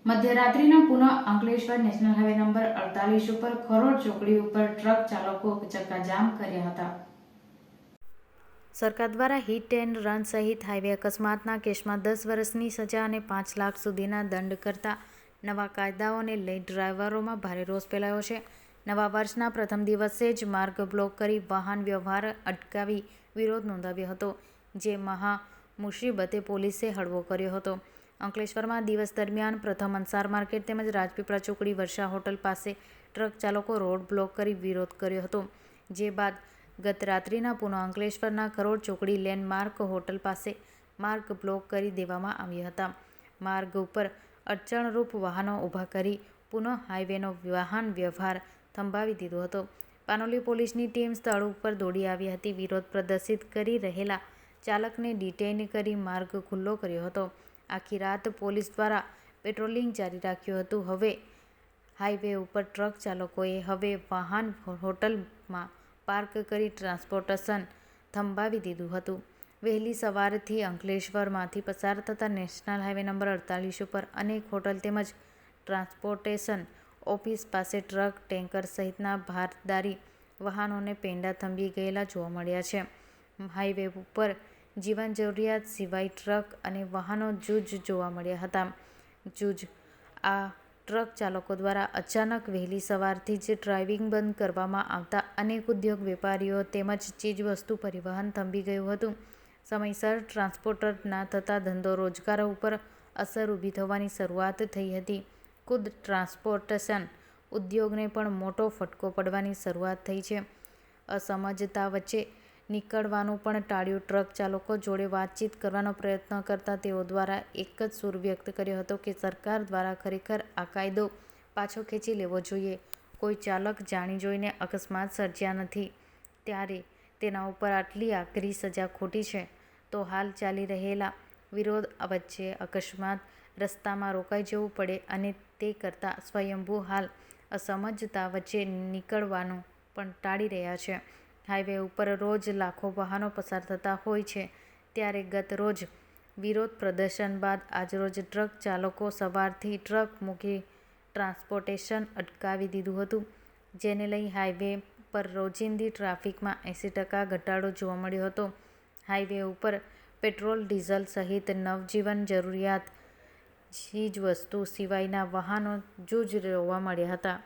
મધ્યરાત્રિના પુનઃ Ankleshwar national highway number 48 ઉપર ખરોડ ચોકડી ઉપર ટ્રક ચાલકો ચક્કાજામ કર્યા હતા. સરકાર દ્વારા હિટ એન્ડ રન સહિત હાઈવે અકસ્માતના કેસમાં 10 વર્ષની સજા અને 5 લાખ સુધીના દંડ કરતા નવા કાયદાઓને લઈ ડ્રાઈવરોમાં ભારે રોષ ફેલાયો છે. નવા વર્ષના પ્રથમ દિવસે જ માર્ગ બ્લોક કરી વાહન વ્યવહાર અટકાવી વિરોધ નોંધાવ્યો હતો, જે મહા મુસીબતે પોલીસે હળવો કર્યો હતો. અંકલેશ્વરમાં દિવસ દરમિયાન પ્રથમ અંસાર માર્કેટ તેમજ રાજપીપળા ચોકડી વર્ષા હોટલ પાસે ટ્રક ચાલકો રોડ બ્લોક કરી વિરોધ કર્યો હતો. જે બાદ ગત રાત્રિના પુનઃ અંકલેશ્વરના ખરોડ ચોકડી લેન્ડમાર્ક હોટલ પાસે માર્ગ બ્લોક કરી દેવામાં આવ્યા હતા. માર્ગ ઉપર અડચણરૂપ વાહનો ઊભા કરી પુનઃ હાઈવેનો વાહન વ્યવહાર થંભાવી દીધો હતો. પાનોલી પોલીસની ટીમ સ્થળ ઉપર દોડી આવી હતી. વિરોધ પ્રદર્શિત કરી રહેલા ચાલકને ડિટેઇન કરી માર્ગ ખુલ્લો કર્યો હતો. આખી રાત પોલીસ દ્વારા પેટ્રોલિંગ જારી રાખ્યું હતું. હવે હાઈવે ઉપર ટ્રક ચાલકોએ હવે વાહન હોટલમાં પાર્ક કરી ટ્રાન્સપોર્ટેશન થંભાવી દીધું હતું. વહેલી સવારથી અંકલેશ્વરમાંથી પસાર થતા નેશનલ હાઈવે નંબર 48 ઉપર અનેક હોટલ તેમજ ટ્રાન્સપોર્ટેશન ઓફિસ પાસે ટ્રક, ટેન્કર સહિતના ભારદારી વાહનોને પેંડા થંભી ગયેલા જોવા મળ્યા છે. હાઈવે ઉપર જીવન જરૂરિયાત સિવાય ટ્રક અને વાહનો જૂજ જોવા મળ્યા હતા. આ ટ્રક ચાલકો દ્વારા અચાનક વહેલી સવારથી જ ડ્રાઇવિંગ બંધ કરવામાં આવતા અનેક ઉદ્યોગ વેપારીઓ તેમજ ચીજવસ્તુ પરિવહન થંભી ગયું હતું. સમયસર ટ્રાન્સપોર્ટ ના થતાં ધંધો રોજગાર ઉપર અસર ઊભી થવાની શરૂઆત થઈ હતી. ખુદ ટ્રાન્સપોર્ટેશન ઉદ્યોગને પણ મોટો ફટકો પડવાની શરૂઆત થઈ છે. અસમજતા વચ્ચે નીકળવાનું પણ ટાળ્યું. ટ્રક ચાલકો જોડે વાતચીત કરવાનો પ્રયત્ન કરતા તેઓ દ્વારા એક જ સૂર વ્યક્ત કર્યો હતો કે સરકાર દ્વારા ખરેખર આ કાયદો પાછો ખેંચી લેવો જોઈએ. કોઈ ચાલક જાણી જોઈને અકસ્માત સર્જ્યા નથી ત્યારે તેના ઉપર આટલી આકરી સજા ખોટી છે. તો હાલ ચાલી રહેલા વિરોધ વચ્ચે અકસ્માત રસ્તામાં રોકાઈ જવું પડે અને તે કરતાં સ્વયંભૂ હાલ અસમજતા વચ્ચે નીકળવાનું પણ ટાળી રહ્યા છે. હાઈવે ઉપર રોજ લાખો વાહનો પસાર થતા હોય છે ત્યારે ગત રોજ વિરોધ પ્રદર્શન બાદ આજરોજ ટ્રક ચાલકો સવારથી ટ્રક મૂકી ટ્રાન્સપોર્ટેશન અટકાવી દીધું હતું, જેને લઈ હાઈવે પર રોજિંદી ટ્રાફિકમાં 80% ઘટાડો જોવા મળ્યો હતો. હાઈવે ઉપર પેટ્રોલ, ડીઝલ સહિત નવજીવન જરૂરિયાત ચીજવસ્તુ સિવાયના વાહનો જૂજ જોવા મળ્યા હતા.